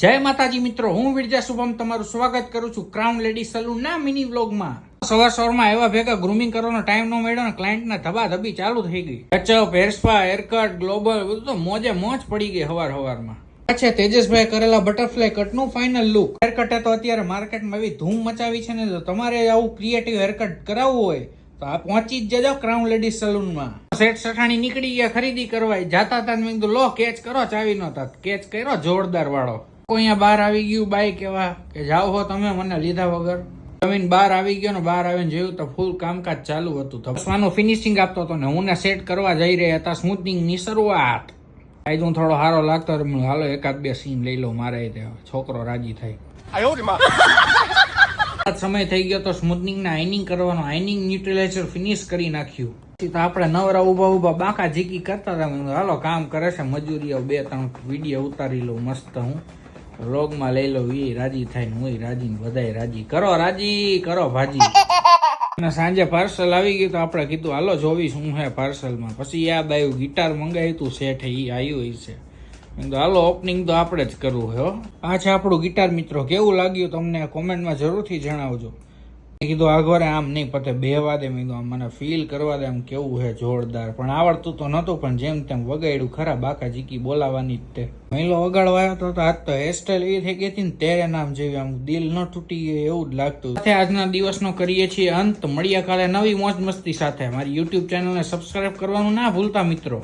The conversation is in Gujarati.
જય માતાજી મિત્રો, હું વિરજા શુભમ તમારું સ્વાગત કરું છું ક્રાઉન લેડી સલૂન ના મિની વ્લોગમાં. સવારમાં એવા ભેગા ગ્રુમિંગ કરવાનો ટાઈમ ન મળ્યો ને ક્લાયન્ટના ધબાધબી ચાલુ થઈ ગઈ. Touch-up, hair spa, haircut, global બધું તો મોજે મોજ પડી ગઈ હવારમાં. અચ્છા, તેજસભાઈ કરેલા બટરફ્લાય કટનું ફાઇનલ લુક. હેરકટે તો અત્યારે માર્કેટમાં એવી ધૂમ મચાવી છે ને, તો તમારે આવું ક્રિએટિવ હેરકટ કરાવવું હોય તો આ પહોંચી જ જજો ક્રાઉન લેડી સલૂનમાં. સેટ સઠાણી નીકળી ગયા ખરીદી કરવા, જાતા હતા મેં કીધું લો કેચ કરો, ચાવી નહોતા કેચ કર્યો જોરદાર વાળો. અહીંયા બહાર આવી ગયું બાઈક એવા કે જાઓ હો તમે મને લીધા વગર. જમીન બહાર આવી ગયો ને બહાર આવીને જોયું તો ફૂલ કામકાજ ચાલુ હતું. તપસવાનું ફિનિશિંગ આપતો હતો ને હું સેટ કરવા જઈ રહ્યા હતા. સ્મૂથનિંગ ની શરૂઆત. આજ હું થોડો સારો લાગતો હતો, હાલો એકાદ બે સીન લઈ લઉં મારે, છોકરો રાજી થાય. સમય થઈ ગયો તો સ્મૂથનિંગ ના આઈનિંગ કરવાનો. આઈનિંગ ન્યુટ્રલાઇઝર ફિનિશ કરી નાખ્યું. તો આપણે નવરા ઉભા બાકા ઝીકી કરતા હતા. હાલો કામ કરે છે મજૂરીઓ, 2-3 વિડીયો ઉતારી લઉં મસ્ત. હું વ્લોગમાં લઈ લો, એ રાજી થાય ને હું રાજી, બધાય રાજી. રાજી કરો ભાજી. અને સાંજે પાર્સલ આવી ગયું તો આપણે કીધું હાલો જોવી શું હે પાર્સલમાં. પછી યાદ આવ્યું ગિટાર મંગાવ્યું તું સેટ, એ આવ્યું છે. હાલો ઓપનિંગ તો આપણે જ કરવું હે. આ છે આપણું ગિટાર મિત્રો. કેવું લાગ્યું તમને કોમેન્ટમાં જરૂરથી જણાવજો. મેં કીધું આગળ આમ નહીં પતે, બેહવા દે. મેં કીધું મને ફીલ કરવા દે આમ કેવું હે જોરદાર. પણ આવડતું તો નહોતું, પણ જેમ તેમ વગાડ્યું ખરા. બાકા જીકી બોલાવાની જ તે મહિલો વગાડવા આવ્યો તો આજ તો હેરસ્ટાઈલ એવી થઈ ગઈ હતી ને તેરે નામ જેવી, આમ દિલ ન તૂટી ગયું એવું જ લાગતું. સાથે આજના દિવસનો કરીએ છીએ અંત. મળ્યા કાલે નવી મોજ મસ્તી સાથે. મારી યુટ્યુબ ચેનલને સબસ્ક્રાઇબ કરવાનું ના ભૂલતા મિત્રો.